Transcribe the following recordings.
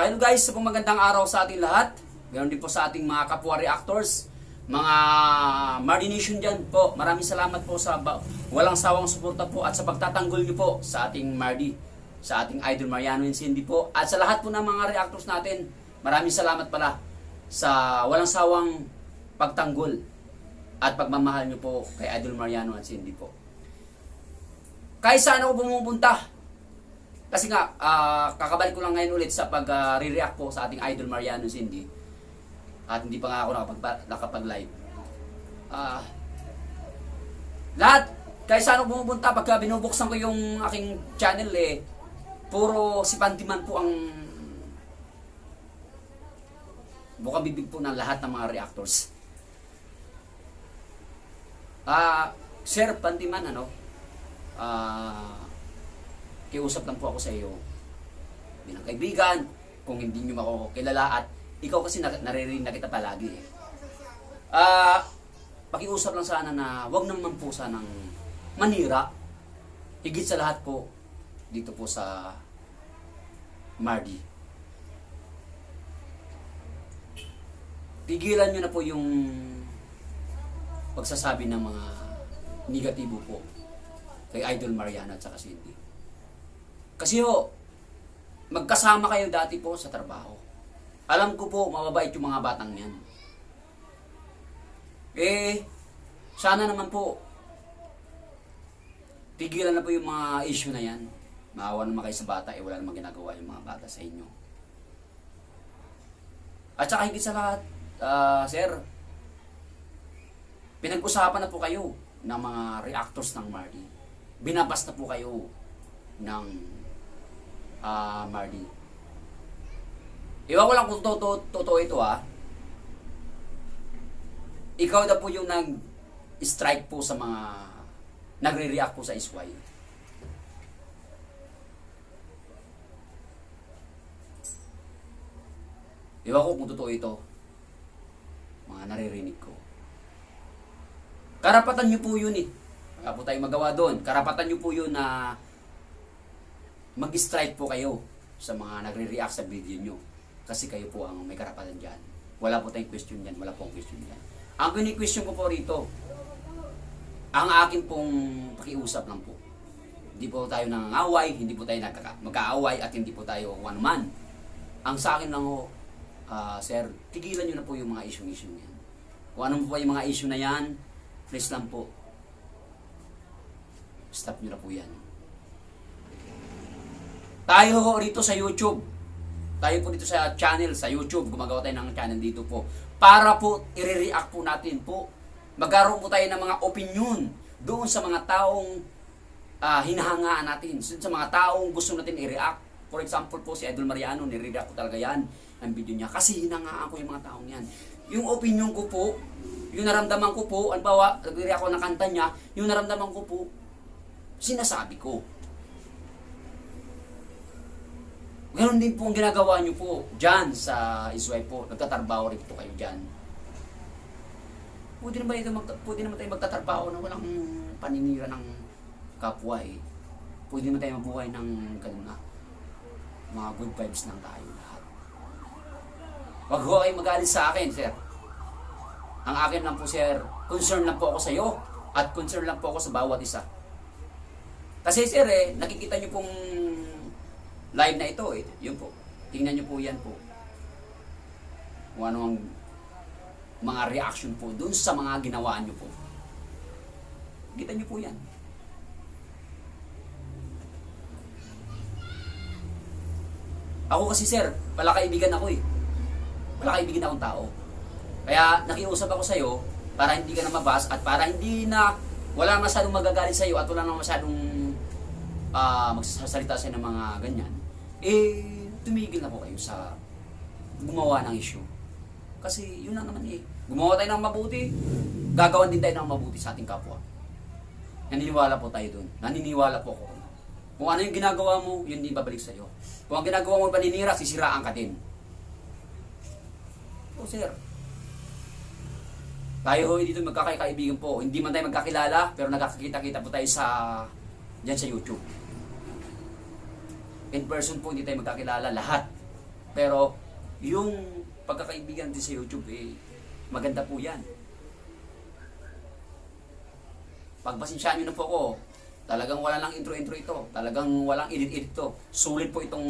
Hello guys, so magandang araw sa ating lahat. Ganoon din po sa ating mga kapwa reactors, mga Mardy Nation dyan po. Maraming salamat po sa walang sawang suporta po at sa pagtatanggol niyo po sa ating Mardy, sa ating idol Mariano and Cindy po. At sa lahat po ng mga reactors natin, maraming salamat pala sa walang sawang pagtanggol at pagmamahal niyo po kay idol Mariano at Cindy po. Kahit saan ako pumupunta, kasi nga, kakabalik ko lang ngayon ulit sa pag-re-react po sa ating idol Mariano Cindy. At hindi pa nga ako nakapag-live. Lahat, kahit saan ako pumupunta, pagka binubuksan ko yung aking channel puro si Pantiman po ang bukang bibig po ng lahat ng mga reactors. Sir Pantiman, kiusap lang po ako sa iyo bilang kaibigan, kung hindi nyo ako kilala at ikaw kasi naririnig na kita palagi pakiusap lang sana na wag naman po sanang manira, higit sa lahat po dito po sa Mardy. Pigilan nyo na po yung pagsasabi ng mga negatibo po kay idol Mariano at saka Cindy. Kasi magkasama kayo dati po sa trabaho. Alam ko po, mababait yung mga batang yan. Sana naman po, tigilan na po yung mga issue na yan. Maawa naman kayo sa bata, wala namang ginagawa yung mga bata sa inyo. At saka higit sa lahat, sir, pinag-usapan na po kayo ng mga reactors ng Mardy. Binabas na po kayo ng Mardy. Iwan ko lang kung totoo ito Ikaw na po yung nag-strike po sa mga nagre-react po sa SY. Iwan ko kung totoo ito. Mga naririnig ko. Karapatan nyo po yun Wala po tayong magawa doon. Karapatan nyo po yun na mag-strike po kayo sa mga nagre-react sa video nyo. Kasi kayo po ang may karapatan dyan. Wala po tayong question dyan. Wala pong question dyan. Ang kini-question ko po rito, ang akin pong pakiusap lang po. Hindi po tayo nangangaway, hindi po tayo magkaaway, at hindi po tayo anuman. Ang sa akin lang sir, tigilan nyo na po yung mga issue yan. Kung ano po yung mga issue na yan, please lang po, stop nyo na po yan. Tayo rito sa YouTube. Tayo po dito sa channel, sa YouTube. Gumagawa tayo ng channel dito po. Para po, i-react po natin po. Magkaroon po tayo ng mga opinion doon sa mga taong hinahangaan natin. Sa mga taong gusto natin i-react. For example po, si Idol Mariano, nire-react ko talaga yan ang video niya. Kasi hinahangaan ko yung mga taong yan. Yung opinion ko po, yung naramdaman ko po, albawa, nag-react ako ng kanta niya, yung naramdaman ko po, sinasabi ko. Ganon din po ang ginagawa nyo po dyan sa SY po. Nagtatrabaho rin po kayo dyan. Pwede naman tayo magtatrabaho na walang paninira ng kapwa Pwede naman tayo mabuhay ng ganun mga good vibes lang tayo lahat. Wag ho kayo magalit sa akin, sir. Ang akin lang po, sir, concern lang po ako sa iyo at concern lang po ako sa bawat isa. Kasi sir, nakikita nyo pong live na ito, yun po. Tingnan nyo po yan po. Kung ano ang mga reaction po dun sa mga ginawa nyo po. Kita nyo po yan. Ako kasi sir, palakaibigan ako Palakaibigan akong tao. Kaya nakiusap ako sa'yo para hindi ka na mabas at para hindi na wala masyadong magagalit sa'yo at wala na masyadong magsasalita sa'yo ng mga ganyan, tumigil na po kayo sa gumawa ng issue. Kasi yun lang naman gumawa tayo ng mabuti, gagawan din tayo ng mabuti sa ating kapwa. Naniniwala po tayo dun. Naniniwala po ako. Kung ano yung ginagawa mo, yun din babalik sa'yo. Kung ang ginagawa mo paninira, sisiraan ka din. O sir, tayo dito magkakaibigan po. Hindi man tayo magkakilala, pero nagkakita-kita po tayo dyan sa YouTube. In person po, hindi tayo magkakilala lahat. Pero yung pagkakaibigan din sa YouTube, maganda po yan. Pagpasensyaan nyo na po ako, talagang wala lang intro-intro ito. Talagang walang edit-edit to. Sulit po itong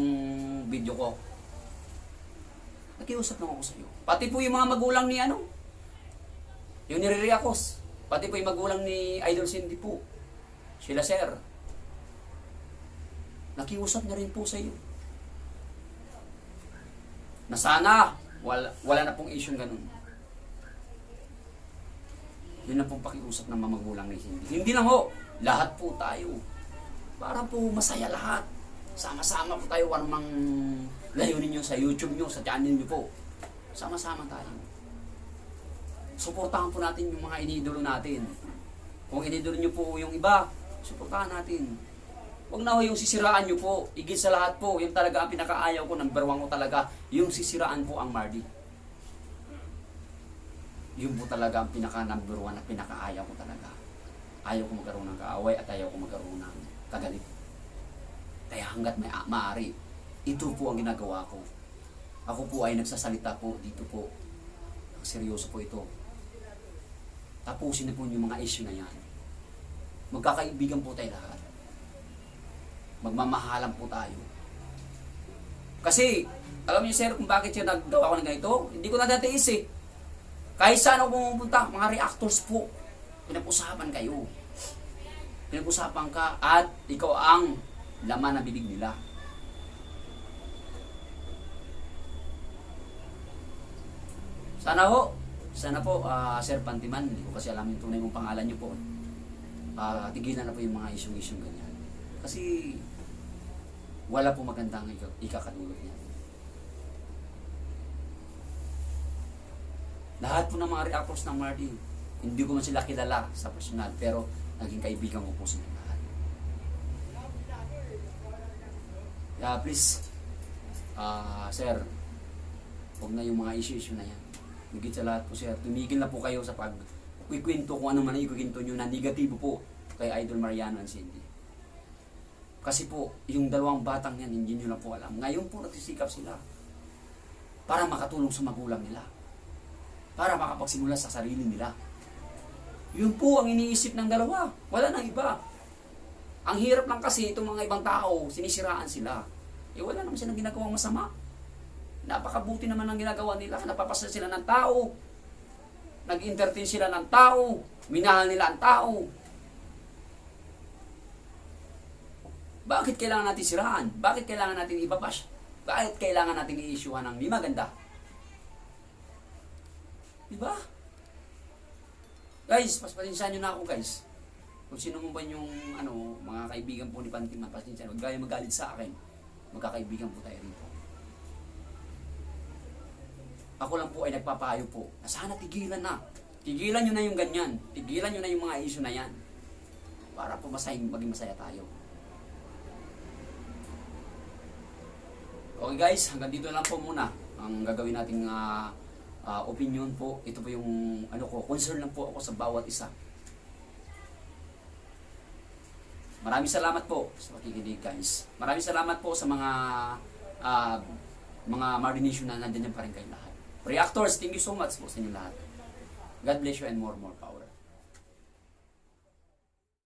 video ko. Nakiusap lang ako sa iyo. Pati po yung mga magulang ni yung nire-reacos. Pati po yung magulang ni Idol Cindy po. Sila sir. Nakiusap na rin po sa iyo. Na sana, wala na pong issue ganun. Yun na pong pakiusap ng mga magulang ni Cindy. Hindi lang ho, lahat po tayo. Para po masaya lahat. Sama-sama po tayo, walang layunin nyo sa YouTube nyo, sa channel nyo po. Sama-sama tayo. Suportahan po natin yung mga inidolo natin. Kung inidolo nyo po yung iba, suportahan natin. Huwag na ho yung sisiraan nyo po. Igit sa lahat po, yung talaga ang pinakaayaw ko, number 1 ko talaga, yung sisiraan po ang Mardi. Yun po talaga ang pinaka-number 1 na pinakaayaw ko talaga. Ayaw ko magkaroon ng kaaway at ayaw ko magkaroon ng kagalit. Kaya hanggat may maaari, ito po ang ginagawa ko. Ako po ay nagsasalita po dito po. Seryoso po ito. Tapusin na po yung mga issue na yan. Magkakaibigan po tayo lahat. Magmamahalan po tayo. Kasi, alam niyo sir kung bakit siya naggawa ko ng ganito? Hindi ko na natiis eh. Kahit saan ako pumupunta, mga reactors po, pinag-usapan kayo. Pinag-usapan ka at ikaw ang laman ng bibig nila. Sana po, Sir Pantiman, hindi ko kasi alam yung tunay mong pangalan niyo po. Tigilan na po yung mga isyong ganyan. Kasi wala po magandang ikakadulot niya. Lahat po ng mga reactors ng Mardi, hindi ko man sila kilala sa personal, pero naging kaibigan ko po sila lahat. Please, sir, huwag na yung mga issue na yan. Higit sa lahat po sir, tumigil na po kayo sa pag-ikwento kung ano man ikwento nyo na negatibo po kay Idol Mariano and Cindy. Kasi po, yung dalawang batang yan, hindi nyo na po alam. Ngayon po nagsisikap sila para makatulong sa magulang nila. Para makapagsimula sa sarili nila. Yun po ang iniisip ng dalawa. Wala nang iba. Ang hirap lang kasi itong mga ibang tao, sinisiraan sila. Wala naman silang ginagawang masama. Napakabuti naman ang ginagawa nila. Napapasal sila ng tao. Nag-entertain sila ng tao. Minahal nila ang tao. Bakit kailangan natin siraan? Bakit kailangan natin ibabash? Bakit kailangan natin i-issuehan ng di maganda? Diba? Guys, pasensyahan nyo na ako guys. Kung sino mo ba yung mga kaibigan po ni Pantiman, pasensyahan. Huwag kayo magalit sa akin. Magkakaibigan po tayo rito. Ako lang po ay nagpapayo po na sana tigilan na. Tigilan nyo na yung ganyan. Tigilan nyo na yung mga issue na yan. Para po maging masaya tayo. Okay guys, hanggang dito lang po muna ang gagawin nating opinion po. Ito po yung concern lang po ako sa bawat isa. Maraming salamat po sa pakikinig guys. Maraming salamat po sa mga Mardi Nation na nandiyan pa rin kayo lahat. Reactors, thank you so much po sa inyo lahat. God bless you and more pa.